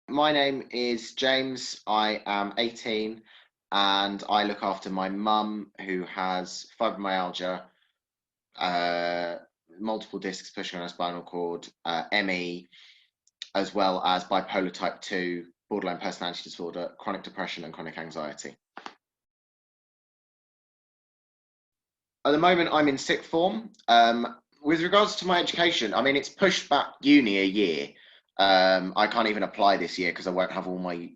My name is James. I am 18 and I look after my mum who has fibromyalgia, uh, multiple discs pushing on her spinal cord, ME, as well as bipolar type 2, borderline personality disorder, chronic depression, and chronic anxiety. At the moment, I'm in sixth form. With regards to my education, I mean, it's pushed back uni a year. I can't even apply this year because I won't have all my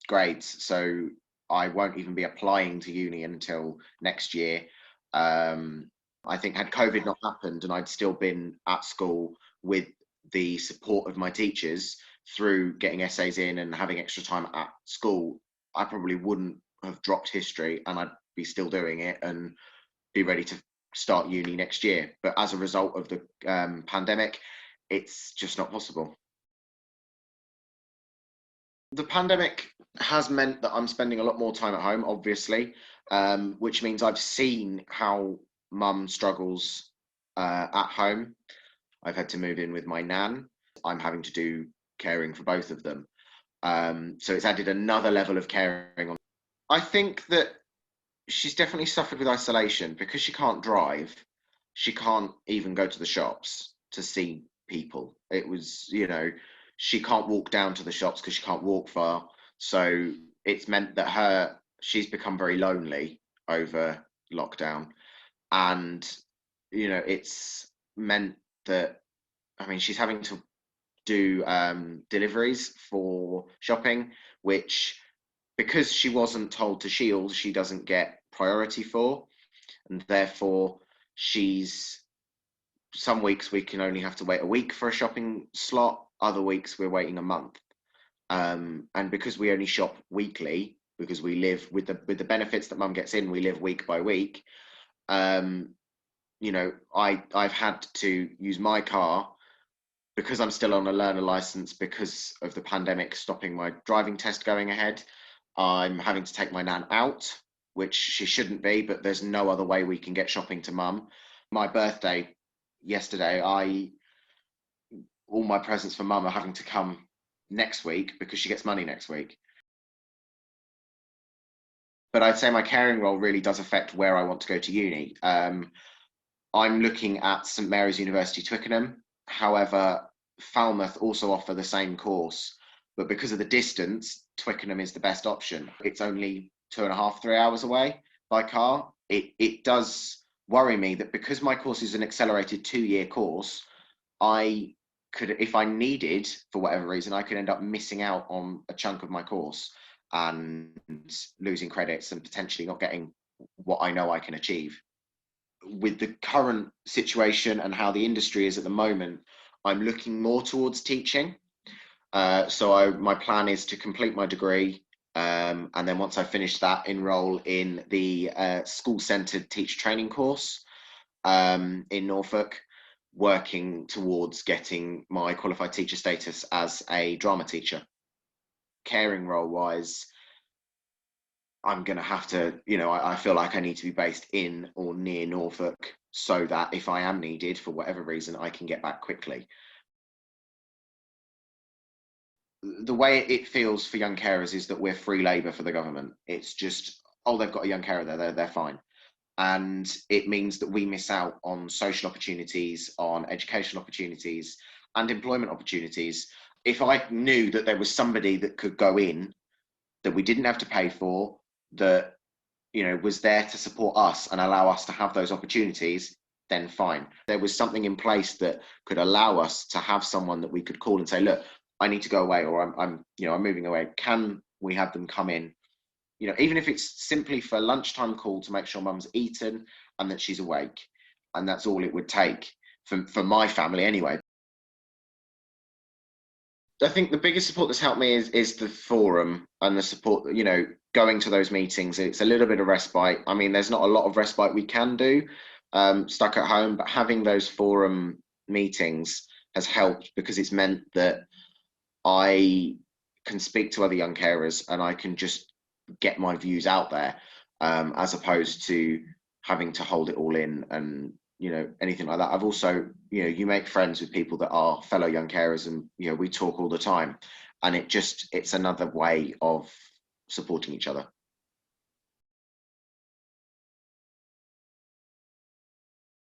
grades. So I won't even be applying to uni until next year. I think had COVID not happened and I'd still been at school with the support of my teachers through getting essays in and having extra time at school, I probably wouldn't have dropped history and I'd be still doing it and be ready to start uni next year. But as a result of the pandemic, it's just not possible. The pandemic has meant that I'm spending a lot more time at home, obviously, which means I've seen how mum struggles at home. I've had to move in with my nan. I'm having to do caring for both of them. So it's added another level of caring on. I think that she's definitely suffered with isolation because she can't drive. She can't even go to the shops to see people. It was, she can't walk down to the shops because she can't walk far. So it's meant that she's become very lonely over lockdown. And, it's meant that, I mean, she's having to do deliveries for shopping, which because she wasn't told to shield, she doesn't get priority for, and therefore some weeks we can only have to wait a week for a shopping slot, other weeks we're waiting a month. And because we only shop weekly, because we live with the benefits that mum gets in, we live week by week. I've had to use my car because I'm still on a learner license because of the pandemic stopping my driving test going ahead. I'm having to take my nan out, which she shouldn't be, but there's no other way we can get shopping to mum. My birthday yesterday, all my presents for mum are having to come next week because she gets money next week. But I'd say my caring role really does affect where I want to go to uni. I'm looking at St Mary's University, Twickenham. However, Falmouth also offer the same course, but because of the distance, Twickenham is the best option. It's only 2.5, 3 hours away by car. It does worry me that because my course is an accelerated 2-year course, I could, if I needed, for whatever reason, I could end up missing out on a chunk of my course and losing credits and potentially not getting what I know I can achieve. With the current situation and how the industry is at the moment, I'm looking more towards teaching. So my plan is to complete my degree, and then once I finish that, enroll in the school-centred teacher training course in Norfolk, working towards getting my qualified teacher status as a drama teacher. Caring role-wise, I'm going to have to, I feel like I need to be based in or near Norfolk so that if I am needed for whatever reason, I can get back quickly. The way it feels for young carers is that we're free labour for the government. It's just, oh, they've got a young carer there, they're fine. And it means that we miss out on social opportunities, on educational opportunities, and employment opportunities. If I knew that there was somebody that could go in that we didn't have to pay for, that was there to support us and allow us to have those opportunities, then fine. There was something in place that could allow us to have someone that we could call and say, look, I need to go away, or I'm moving away. Can we have them come in? Even if it's simply for a lunchtime call to make sure mum's eaten and that she's awake. And that's all it would take for my family anyway. I think the biggest support that's helped me is the forum and the support, going to those meetings. It's a little bit of respite. I mean, there's not a lot of respite we can do stuck at home, but having those forum meetings has helped because it's meant that I can speak to other young carers and I can just get my views out there, as opposed to having to hold it all in and anything like that. I've also, you make friends with people that are fellow young carers and we talk all the time, and it's another way of supporting each other.